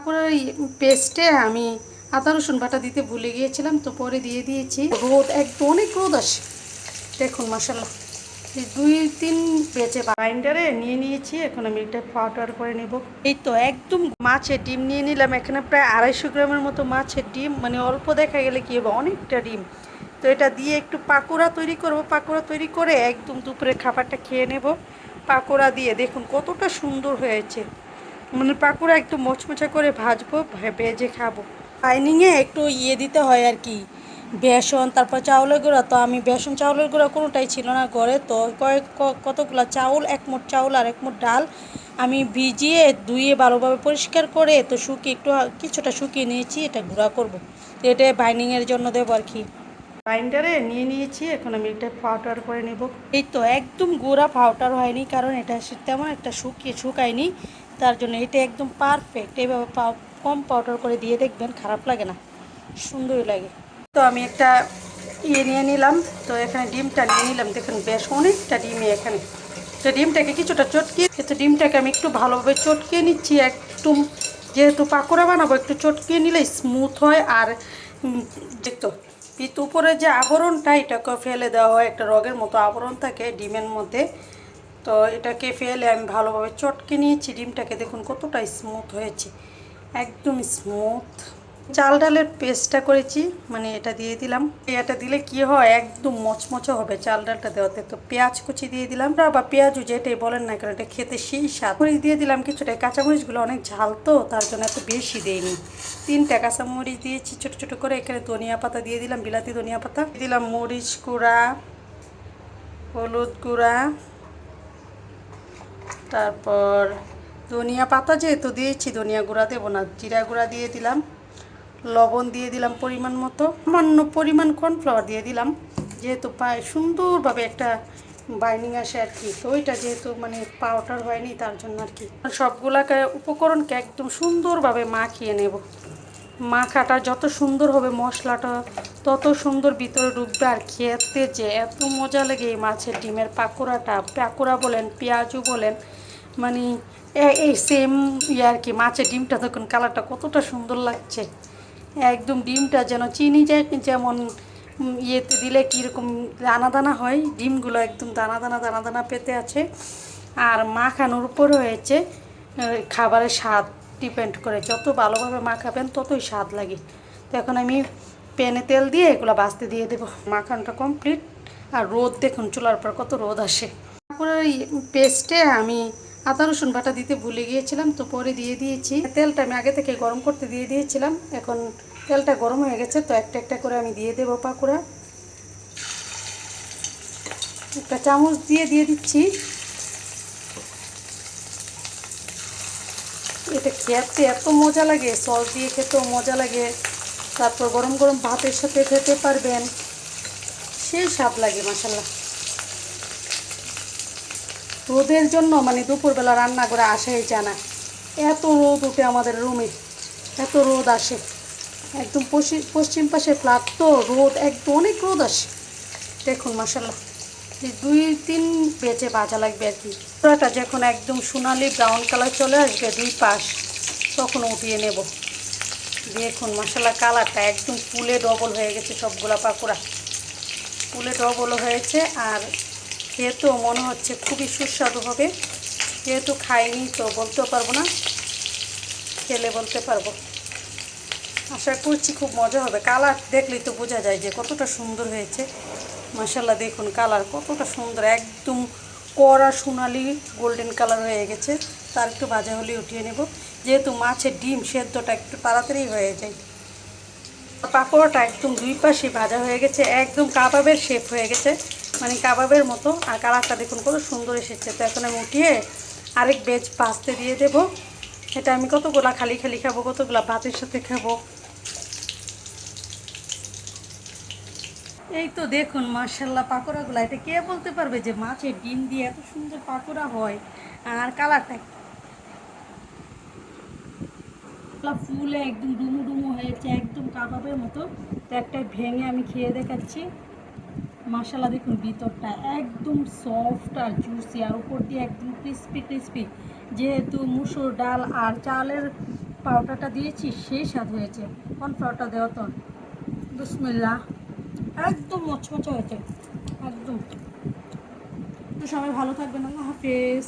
পাকোড়ার পেস্টে আমি আদা রসুন বাটা দিতে ভুলে গিয়েছিলাম, তো পরে দিয়ে দিয়েছি। রোদ একদম অনেক রোদ আসে, দেখুন মাশাআল্লাহ। এই 2-3 বেজে বাইন্ডারে নিয়ে নিয়েছি। এখন আমি এটা পাউডার করে নেব। এই তো একদম মাছের ডিম নিয়ে নিলাম। এখানে প্রায় 250 গ্রামের মতো মাছের ডিম, মানে অল্প দেখা গেলে কি হবে, অনেকটা ডিম। তো এটা দিয়ে একটু পাকোড়া তৈরি করব। পাকোড়া তৈরি করে একদম দুপুরের খাবারটা খেয়ে নেব পাকোড়া দিয়ে। দেখুন কতটা সুন্দর হয়েছে, মানে পাকোড়া একটু মচমচা করে ভাজবো, ভেজে খাবো। বাইনিংয়ে একটু দিতে হয় আর কি, বেসন, তারপর চাউলের গুঁড়া। তো আমি বেসন চাউলের গুঁড়া কোনোটাই ছিল না ঘরে, তো কতগুলো চাউল, 1 মুঠ চাউল আর 1 মুঠ ডাল আমি ভিজিয়ে ধুয়ে ভালোভাবে পরিষ্কার করে তো শুকিয়ে একটু কিছুটা শুকিয়ে নিয়েছি। এটা গুঁড়া করব, তো এটা বাইন্ডিংয়ের জন্য দেবো আর কি। গ্রাইন্ডারে নিয়ে নিয়েছি। এখন আমি এটা পাউডার করে নেব। এই তো একদম গুঁড়া পাউডার হয়নি, কারণ এটা তেমন একটা শুকায়নি, তার জন্য এটা একদম পারফেক্ট। এইভাবে কম পাউডার করে দিয়ে দেখবেন, খারাপ লাগে না, সুন্দরই লাগে। তো আমি একটা নিয়ে নিলাম। তো এখানে ডিমটা নিয়ে নিলাম। দেখুন বেশ অনেকটা ডিমই এখানে। তো ডিমটাকে কিছুটা চটকিয়ে, তো ডিমটাকে আমি একটু ভালোভাবে চটকিয়ে নিচ্ছি। একটু যেহেতু পাকোড়া বানাবো, একটু চটকিয়ে নিলে স্মুথ হয়। আর দেখতো পিত উপরে যে আবরণটা, এটাকে ফেলে দেওয়া হয়, একটা রগের মতো আবরণ থাকে ডিমের মধ্যে। তো এটাকে ফেলে আমি ভালোভাবে চটকে নিয়েছি ডিমটাকে। দেখুন কতটা স্মুথ হয়েছে, একদম স্মুথ। চাল ডালের পেস্টটা করেছি, মানে এটা দিয়ে দিলাম। এটা দিলে কি হয়, একদম মচমচে হবে চাল ডালটা দেওয়াতে। তো পেঁয়াজ কুচি দিয়ে দিলাম, বা পেঁয়াজু যেটাই বলেন না কেন, এটা খেতে সেই স্বাদ। মরিচ দিয়ে দিলাম কিছুটা, কাঁচামরিচগুলো অনেক ঝাল তো তার জন্য এত বেশি দেয়নি। 3টা কাঁচামরিচ দিয়েছি ছোটো ছোটো করে। এখানে ধনিয়া পাতা দিয়ে দিলাম, বিলাতি ধনিয়া পাতা দিলাম, মরিচ গুঁড়া, হলুদ গুঁড়া, তারপর ধনিয়া পাতা যেহেতু দিয়েছি ধনিয়া গুঁড়া দেবো না, জিরা গুঁড়া দিয়ে দিলাম, লবণ দিয়ে দিলাম পরিমাণ মতো, সামান্য পরিমাণ কর্নফ্লাওয়ার দিয়ে দিলাম, যেহেতু পায়ে সুন্দরভাবে একটা বাইন্ডিং আসে আর কি। তো ওইটা যেহেতু মানে পাউডার হয়নি তার জন্য আর কি। সবগুলাকে উপকরণকে একদম সুন্দরভাবে মাখিয়ে নেব। মাখাটা যত সুন্দর হবে মশলাটা তত সুন্দর ভিতরে ঢুকবে। আর খেতে যে এত মজা লাগে এই মাছের ডিমের পাকোড়াটা, পাকোড়া বলেন পেঁয়াজু বলেন, মানে এই সেম আর কি। মাছের ডিমটা দেখুন কালারটা কতটা সুন্দর লাগছে, একদম ডিমটা যেন চিনি যায় যেমন ইয়েতে দিলে কীরকম দানা দানা হয়, ডিমগুলো একদম দানা দানা দানা দানা পেতে আছে। আর মাখানোর উপর হয়েছে খাবারের স্বাদ ডিপেন্ড করে, যত ভালোভাবে মাখাবেন ততই স্বাদ লাগে। তো এখন আমি প্যানে তেল দিয়ে এগুলো ভাজতে দিয়ে দেবো। মাখানোটা কমপ্লিট। আর রোদ দেখুন চুলার পর কত রোদ আসে। তারপরে ওই পেস্টে আমি আদা রসুন বাটা দিতে ভুলে গিয়েছিলাম, তো পরে দিয়ে দিয়েছি। তেলটা আমি আগে থেকে গরম করতে দিয়ে দিয়েছিলাম। এখন তেলটা গরম হয়ে গেছে, তো একটা একটা করে আমি দিয়ে দেবো পাকোড়া। একটা চামচ দিয়ে দিচ্ছি। এটা খেতে এত মজা লাগে, সস দিয়ে খেতেও মজা লাগে, তারপর গরম গরম ভাতের সাথে খেতে পারবেন, সেই স্বাদ লাগে মাশাআল্লাহ। রোদের জন্য মানে দুপুরবেলা রান্না করে আসাই যায় না, এত রোদ উঠে আমাদের রুমে, এত রোদ আসে। একদম পশ্চিম পাশে ফ্ল্যাট তো রোদ একদম অনেক রোদ আসে। দেখুন মাশাআল্লাহ, এই 2-3 বেজে ভাজা লাগবে আর কি। পুরাটা যখন একদম সোনালি ব্রাউন কালার চলে আসবে 2 পাশ, তখন উঠিয়ে নেব। দেখুন মাশাআল্লাহ কালারটা একদম ফুলে ডবল হয়ে গেছে, সবগুলা পাকোড়া ফুলে ডবল হয়েছে। আর খেতেও মনে হচ্ছে খুবই সুস্বাদু হবে। যেহেতু খাইনি তো বলতেও পারবো না, খেলে বলতে পারবো। আশা করছি খুব মজা হবে। কালার দেখলেই তো বোঝা যায় যে কতটা সুন্দর হয়েছে মাশাআল্লাহ। দেখুন কালার কতটা সুন্দর, একদম কড়া সোনালি গোল্ডেন কালার হয়ে গেছে। তার একটু ভাজা হলে উঠিয়ে নেব, যেহেতু মাছের ডিম সেদ্ধটা একটু তাড়াতাড়ি হয়ে যায়। পাকোড়াটা একদম 2 পাশে ভাজা হয়ে গেছে, একদম কাবাবের শেপ হয়ে গেছে, মানে কাবাবের মতো। আর কালারটা দেখুন কত সুন্দর এসেছে। তো এখন আমি উঠিয়ে আরেক বেজ ভাজতে দিয়ে দেব। এটা আমি কতগুলা খালি খালি খাবো, কতগুলা ভাতের সাথে খাবো। এই তো দেখুন মাশাআল্লাহ পাকোড়াগুলো, এটা কে বলতে পারবে যে মাছের ডিম দিয়ে এত সুন্দর পাকোড়া হয়। আর কালারটা ফুলে একদম ডুমু ডুমু হয়েছে, একদম কাবাবের মতো। তো একটা ভেঙে আমি খেয়ে দেখাচ্ছি। মাশাআল্লাহ দেখুন ভিতরটা একদম সফট আর জুসি, আর উপর দিয়ে একদম ক্রিস্পি ক্রিস্পি। যেহেতু মুসুর ডাল আর চালের পাউডারটা দিয়েছি সেই স্বাদ হয়েছে। কর্নফ্লাওয়ারটা দেওয়া তো বিসমিল্লাহ, একদম মচমচে হয়েছে একদম। তো সবাই ভালো থাকবেন, আল্লাহ হাফেজ।